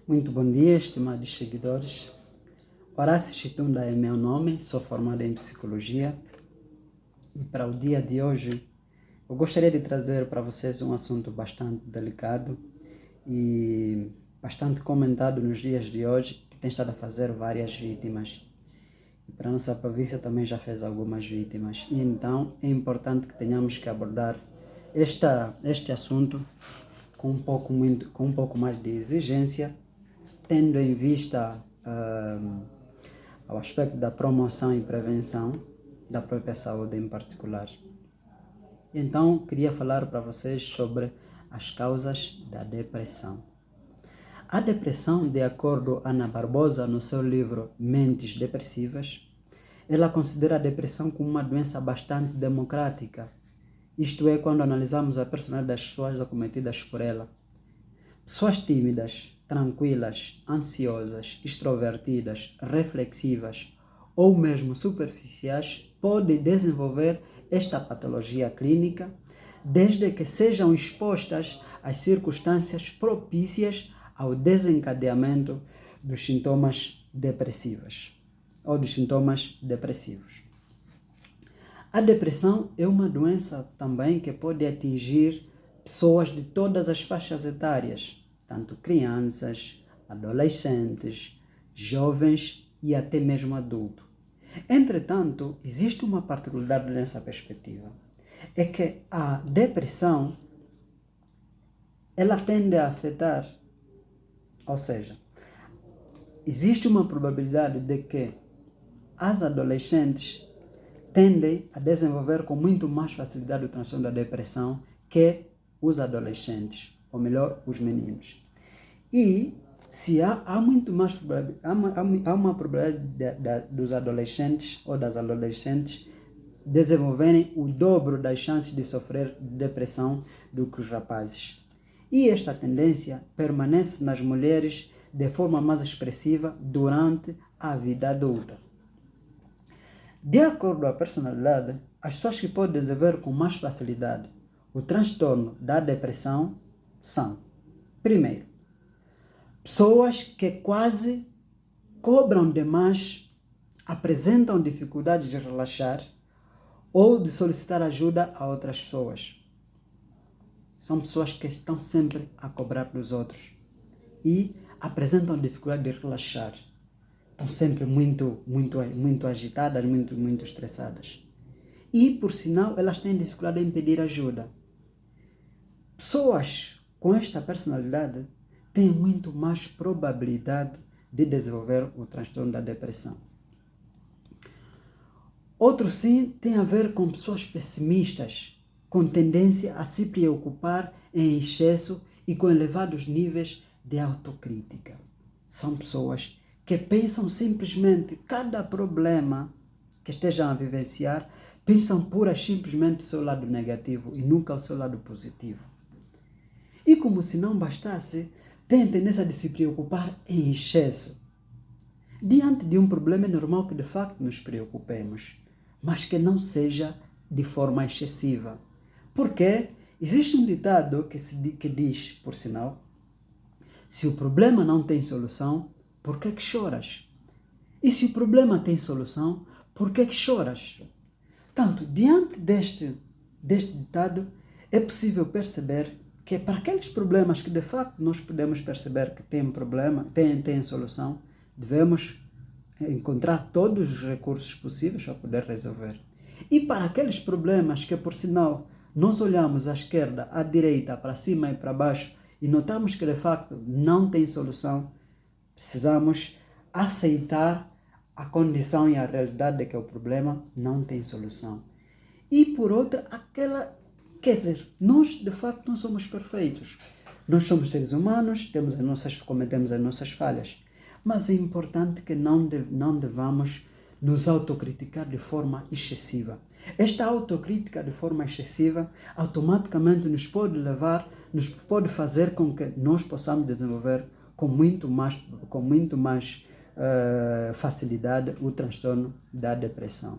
Muito bom dia, estimados seguidores. Horácio Chitunda é meu nome, sou formado em Psicologia e para o dia de hoje eu gostaria de trazer para vocês um assunto bastante delicado e bastante comentado nos dias de hoje, que tem estado a fazer várias vítimas. E para a nossa província também já fez algumas vítimas. E então é importante que tenhamos que abordar este assunto com um pouco mais de exigência, tendo em vista o aspecto da promoção e prevenção da própria saúde em particular. Então, queria falar para vocês sobre as causas da depressão. A depressão, de acordo com Ana Barbosa, no seu livro Mentes Depressivas, ela considera a depressão como uma doença bastante democrática, isto é, quando analisamos a personalidade das pessoas acometidas por ela. Pessoas tímidas, tranquilas, ansiosas, extrovertidas, reflexivas ou mesmo superficiais podem desenvolver esta patologia clínica desde que sejam expostas às circunstâncias propícias ao desencadeamento dos sintomas depressivos ou dos sintomas depressivos. A depressão é uma doença também que pode atingir pessoas de todas as faixas etárias, tanto crianças, adolescentes, jovens e até mesmo adultos. Entretanto, existe uma particularidade nessa perspectiva, é que a depressão ela tende a afetar, ou seja, existe uma probabilidade de que as adolescentes tendem a desenvolver com muito mais facilidade o transtorno da depressão que os adolescentes, ou melhor, os meninos. E se há muito mais há uma probabilidade dos adolescentes ou das adolescentes desenvolverem o dobro das chances de sofrer depressão do que os rapazes. E esta tendência permanece nas mulheres de forma mais expressiva durante a vida adulta. De acordo com a personalidade, as pessoas que podem desenvolver com mais facilidade o transtorno da depressão são, primeiro, pessoas que quase cobram demais, apresentam dificuldades de relaxar ou de solicitar ajuda a outras pessoas. São pessoas que estão sempre a cobrar dos outros e apresentam dificuldade de relaxar. Estão sempre muito agitadas, muito estressadas. E, por sinal, elas têm dificuldade em pedir ajuda. Pessoas com esta personalidade têm muito mais probabilidade de desenvolver o transtorno da depressão. Outro sim tem a ver com pessoas pessimistas, com tendência a se preocupar em excesso e com elevados níveis de autocrítica. São pessoas que pensam simplesmente cada problema que estejam a vivenciar, pensam pura e simplesmente o seu lado negativo e nunca o seu lado positivo. E como se não bastasse, têm a tendência de se preocupar em excesso. Diante de um problema é normal que de facto nos preocupemos, mas que não seja de forma excessiva. Porque existe um ditado que diz, por sinal, se o problema não tem solução, por que choras? E se o problema tem solução, por que choras? Tanto, diante deste ditado, é possível perceber que para aqueles problemas que de facto nós podemos perceber que têm problema, têm solução, devemos encontrar todos os recursos possíveis para poder resolver. E para aqueles problemas que, por sinal, nós olhamos à esquerda, à direita, para cima e para baixo e notamos que de facto não tem solução, precisamos aceitar a condição e a realidade de que o problema não tem solução. E por outra, nós de facto não somos perfeitos. Nós somos seres humanos, cometemos as nossas falhas. Mas é importante que não devamos nos autocriticar de forma excessiva. Esta autocrítica de forma excessiva automaticamente nos pode fazer com que nós possamos desenvolver com muito mais facilidade o transtorno da depressão.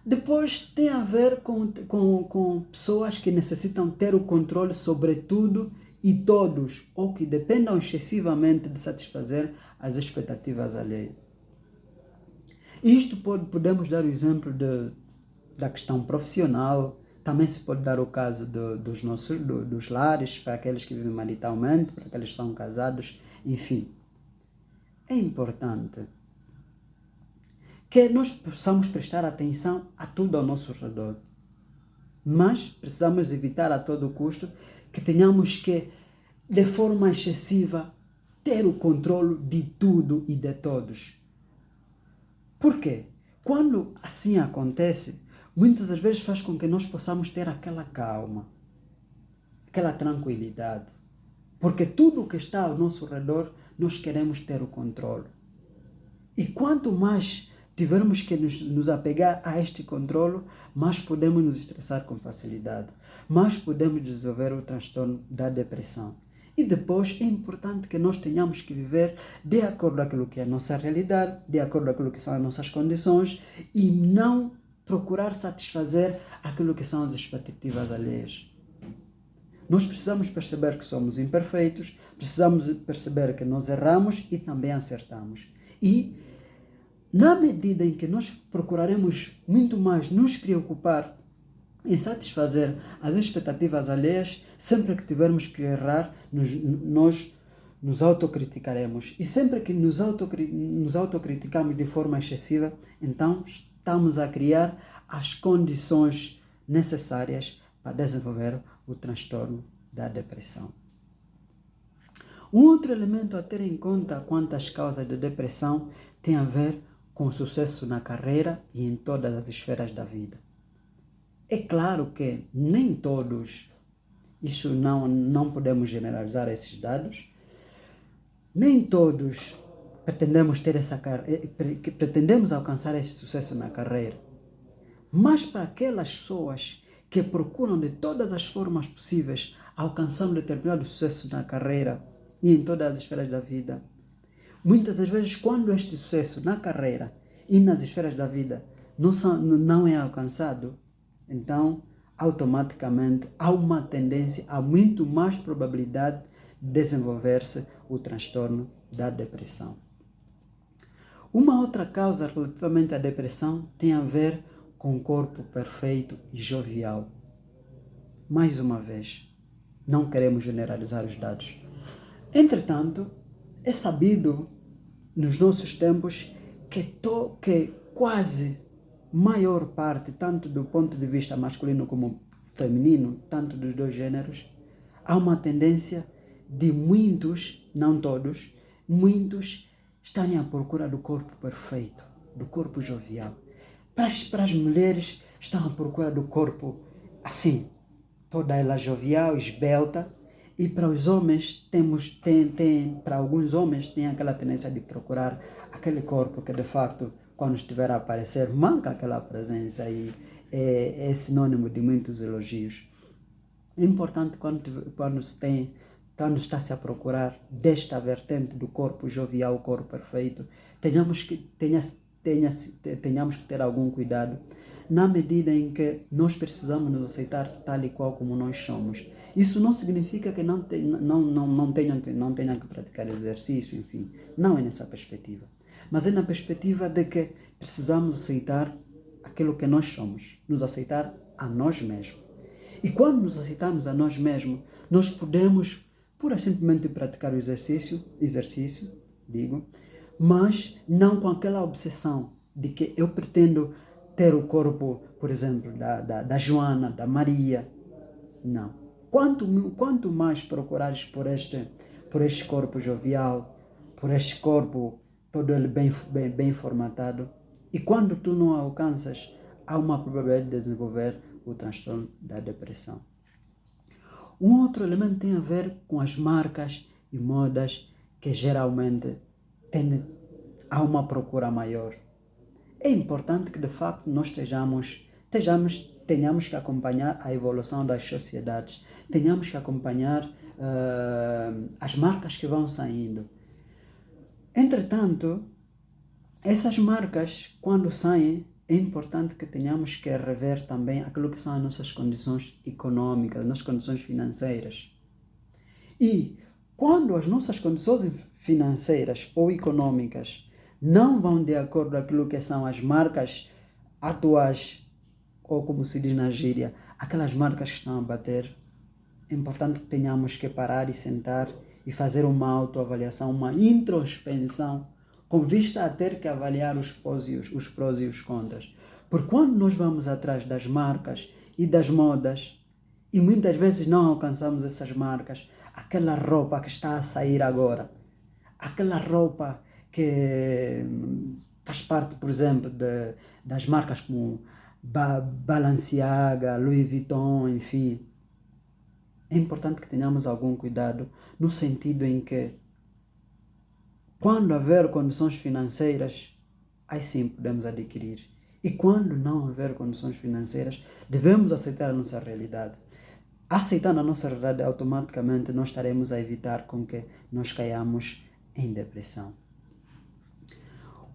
Depois tem a ver com pessoas que necessitam ter o controle sobre tudo e todos, ou que dependam excessivamente de satisfazer as expectativas alheias. Isto podemos dar o exemplo da questão profissional, também se pode dar o caso dos lares, para aqueles que vivem maritalmente, para aqueles que são casados, enfim. É importante que nós possamos prestar atenção a tudo ao nosso redor, mas precisamos evitar a todo custo que tenhamos que, de forma excessiva, ter o controle de tudo e de todos. Por quê? Quando assim acontece, muitas das vezes faz com que nós possamos ter aquela calma, aquela tranquilidade. Porque tudo o que está ao nosso redor, nós queremos ter o controle. E quanto mais tivermos que nos apegar a este controle, mais podemos nos estressar com facilidade, mais podemos desenvolver o transtorno da depressão. E depois é importante que nós tenhamos que viver de acordo com aquilo que é a nossa realidade, de acordo com aquilo que são as nossas condições e não procurar satisfazer aquilo que são as expectativas alheias. Nós precisamos perceber que somos imperfeitos, precisamos perceber que nós erramos e também acertamos. E na medida em que nós procuraremos muito mais nos preocupar em satisfazer as expectativas alheias, sempre que tivermos que errar, nós nos autocriticaremos. E sempre que nos autocriticamos de forma excessiva, então estamos a criar as condições necessárias para desenvolver o transtorno da depressão. Um outro elemento a ter em conta quanto às causas da depressão tem a ver com o sucesso na carreira e em todas as esferas da vida. É claro que nem todos, isso não podemos generalizar esses dados, nem todos pretendemos alcançar esse sucesso na carreira. Mas para aquelas pessoas que procuram de todas as formas possíveis alcançar um determinado sucesso na carreira e em todas as esferas da vida, muitas das vezes quando este sucesso na carreira e nas esferas da vida não é alcançado, então automaticamente há uma tendência, há muito mais probabilidade de desenvolver-se o transtorno da depressão. Uma outra causa relativamente à depressão tem a ver com o corpo perfeito e jovial. Mais uma vez, não queremos generalizar os dados. Entretanto, é sabido nos nossos tempos que quase maior parte, tanto do ponto de vista masculino como feminino, tanto dos dois gêneros, há uma tendência de muitos, não todos, muitos estarem à procura do corpo perfeito, do corpo jovial. Para as mulheres, estão à procura do corpo assim, toda ela jovial, esbelta, e para os homens, para alguns homens, tem aquela tendência de procurar aquele corpo que de facto, quando estiver a aparecer, manca aquela presença e é sinônimo de muitos elogios. É importante quando está-se a procurar desta vertente do corpo jovial, o corpo perfeito, tenhamos que ter algum cuidado, na medida em que nós precisamos nos aceitar tal e qual como nós somos. Isso não significa que não tenham que praticar exercício, enfim, não é nessa perspectiva. Mas é na perspectiva de que precisamos aceitar aquilo que nós somos, nos aceitar a nós mesmos. E quando nos aceitamos a nós mesmos, nós podemos pura simplesmente praticar o exercício, mas não com aquela obsessão de que eu pretendo ter o corpo, por exemplo, da Joana, da Maria. Não. Quanto mais procurares por este corpo jovial, por este corpo todo ele bem formatado, e quando tu não alcanças, há uma probabilidade de desenvolver o transtorno da depressão. Um outro elemento tem a ver com as marcas e modas que geralmente há uma procura maior. É importante que de facto nós tenhamos que acompanhar a evolução das sociedades, tenhamos que acompanhar as marcas que vão saindo. Entretanto, essas marcas, quando saem, é importante que tenhamos que rever também aquilo que são as nossas condições econômicas, as nossas condições financeiras. E quando as nossas condições financeiras ou econômicas não vão de acordo com aquilo que são as marcas atuais, ou como se diz na gíria, aquelas marcas que estão a bater, é importante que tenhamos que parar e sentar e fazer uma autoavaliação, uma introspecção, com vista a ter que avaliar os prós e os contras. Porque quando nós vamos atrás das marcas e das modas, e muitas vezes não alcançamos essas marcas, aquela roupa que está a sair agora, aquela roupa que faz parte, por exemplo, das marcas como Balenciaga, Louis Vuitton, enfim. É importante que tenhamos algum cuidado no sentido em que, quando haver condições financeiras, aí sim podemos adquirir. E quando não haver condições financeiras, devemos aceitar a nossa realidade. Aceitando a nossa realidade, automaticamente nós estaremos a evitar com que nós caiamos em depressão.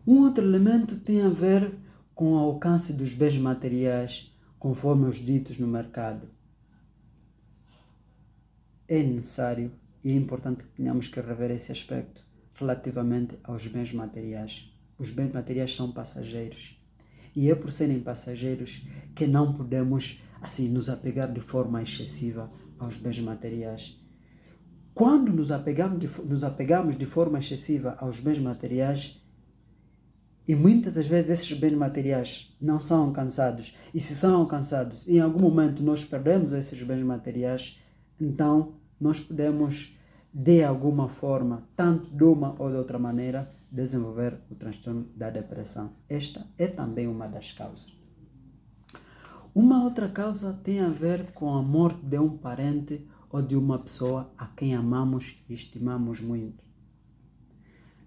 Um outro elemento tem a ver com o alcance dos bens materiais, conforme os ditos no mercado. É necessário e é importante que tenhamos que rever esse aspecto relativamente aos bens materiais. Os bens materiais são passageiros. E é por serem passageiros que não podemos assim nos apegar de forma excessiva aos bens materiais. Quando nos apegamos de forma excessiva aos bens materiais, e muitas das vezes esses bens materiais não são alcançados, e se são alcançados, em algum momento nós perdemos esses bens materiais, então nós podemos, de alguma forma, tanto de uma ou de outra maneira, desenvolver o transtorno da depressão. Esta é também uma das causas. Uma outra causa tem a ver com a morte de um parente ou de uma pessoa a quem amamos e estimamos muito.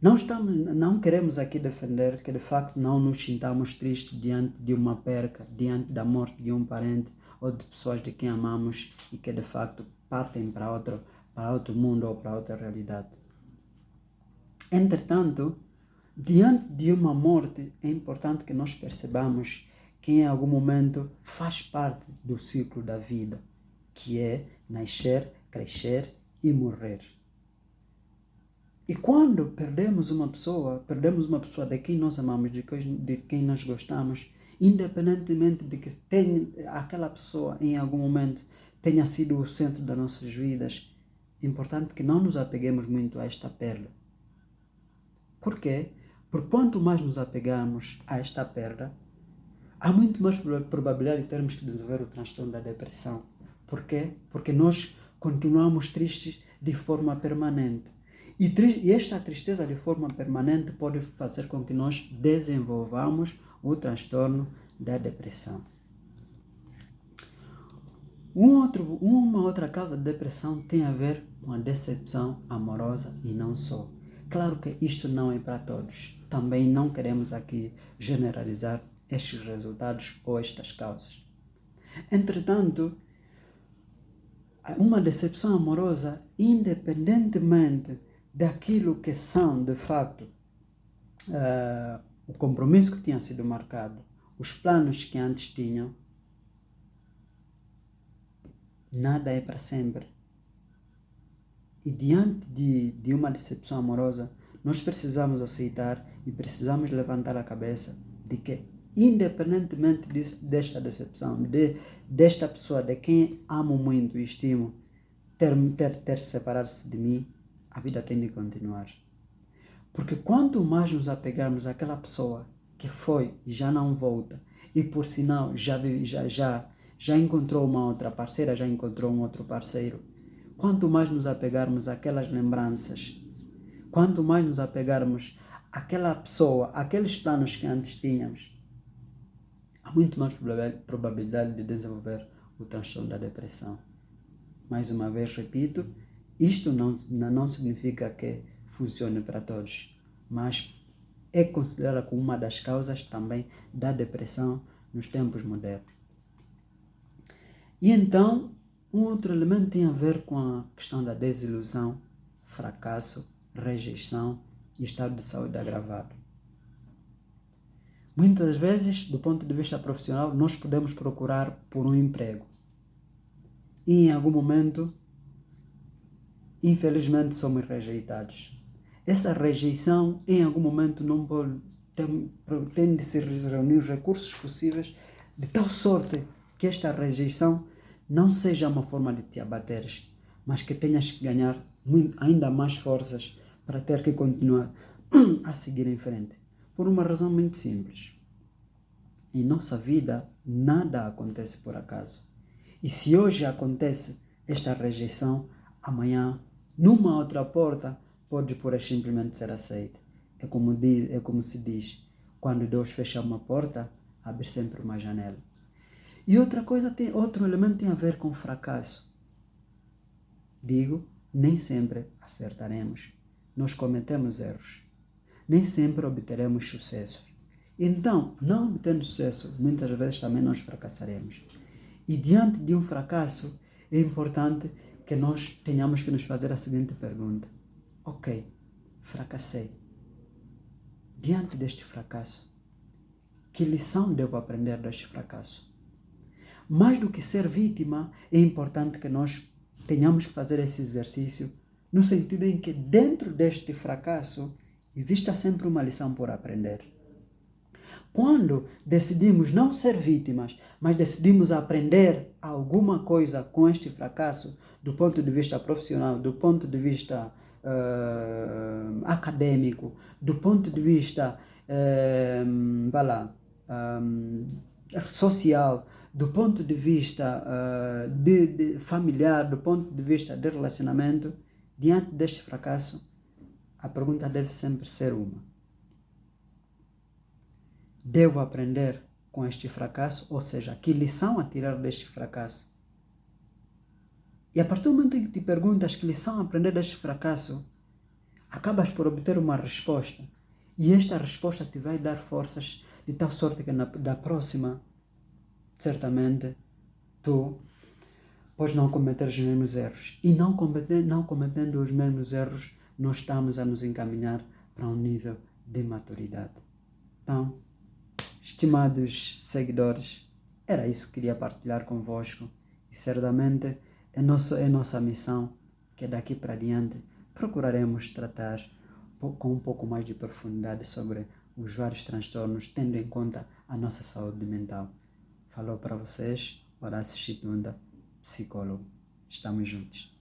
Não queremos aqui defender que de facto não nos sintamos tristes diante de uma perca, diante da morte de um parente ou de pessoas de quem amamos e que de facto partem para outro mundo ou para outra realidade. Entretanto, diante de uma morte, é importante que nós percebamos que em algum momento faz parte do ciclo da vida, que é nascer, crescer e morrer. E quando perdemos uma pessoa de quem nós amamos, de quem nós gostamos, independentemente de que aquela pessoa em algum momento tenha sido o centro das nossas vidas, é importante que não nos apeguemos muito a esta perda. Por quê? Porque quanto mais nos apegamos a esta perda, há muito mais probabilidade de termos que desenvolver o transtorno da depressão. Por quê? Porque nós continuamos tristes de forma permanente. E esta tristeza de forma permanente pode fazer com que nós desenvolvamos o transtorno da depressão. Uma outra causa de depressão tem a ver com a decepção amorosa e não só. Claro que isto não é para todos. Também não queremos aqui generalizar estes resultados ou estas causas. Entretanto, uma decepção amorosa, independentemente daquilo que são, de facto, o compromisso que tinha sido marcado, os planos que antes tinham, nada é para sempre. E diante de uma decepção amorosa, nós precisamos aceitar e precisamos levantar a cabeça de que, independentemente desta decepção, desta pessoa de quem amo muito e estimo, ter separado-se de mim, a vida tem de continuar. Porque quanto mais nos apegarmos àquela pessoa que foi e já não volta, e por sinal já encontrou uma outra parceira, já encontrou um outro parceiro, quanto mais nos apegarmos àquelas lembranças, quanto mais nos apegarmos àquela pessoa, àqueles planos que antes tínhamos, há muito mais probabilidade de desenvolver o transtorno da depressão. Mais uma vez repito, isto não significa que funcione para todos, mas é considerada como uma das causas também da depressão nos tempos modernos. E então, um outro elemento tem a ver com a questão da desilusão, fracasso, rejeição e estado de saúde agravado. Muitas vezes, do ponto de vista profissional, nós podemos procurar por um emprego. E em algum momento, infelizmente somos rejeitados. Essa rejeição, em algum momento, não pode, tem de se reunir os recursos possíveis de tal sorte que esta rejeição não seja uma forma de te abateres, mas que tenhas que ganhar ainda mais forças para ter que continuar a seguir em frente. Por uma razão muito simples. Em nossa vida, nada acontece por acaso. E se hoje acontece esta rejeição, amanhã, numa outra porta, pode simplesmente ser aceita. É como se diz, quando Deus fecha uma porta, abre sempre uma janela. E outra coisa, outro elemento tem a ver com fracasso. Digo, nem sempre acertaremos. Nós cometemos erros. Nem sempre obteremos sucesso. Então, não obtendo sucesso, muitas vezes também nós fracassaremos. E diante de um fracasso, é importante que nós tenhamos que nos fazer a seguinte pergunta. Ok, fracassei. Diante deste fracasso, que lição devo aprender deste fracasso? Mais do que ser vítima, é importante que nós tenhamos que fazer esse exercício no sentido em que dentro deste fracasso exista sempre uma lição por aprender. Quando decidimos não ser vítimas, mas decidimos aprender alguma coisa com este fracasso, do ponto de vista profissional, do ponto de vista acadêmico, do ponto de vista social, do ponto de vista familiar, do ponto de vista de relacionamento, diante deste fracasso, a pergunta deve sempre ser uma. Devo aprender com este fracasso? Ou seja, que lição a tirar deste fracasso? E a partir do momento em que te perguntas que lição aprender deste fracasso, acabas por obter uma resposta. E esta resposta te vai dar forças de tal sorte que da próxima, certamente, tu podes não cometer os mesmos erros. E não cometendo os mesmos erros, nós estamos a nos encaminhar para um nível de maturidade. Então, estimados seguidores, era isso que queria partilhar convosco. E certamente é nossa missão que daqui para diante procuraremos tratar com um pouco mais de profundidade sobre os vários transtornos, tendo em conta a nossa saúde mental. Falou para vocês, Horácio Chitunda, psicólogo. Estamos juntos.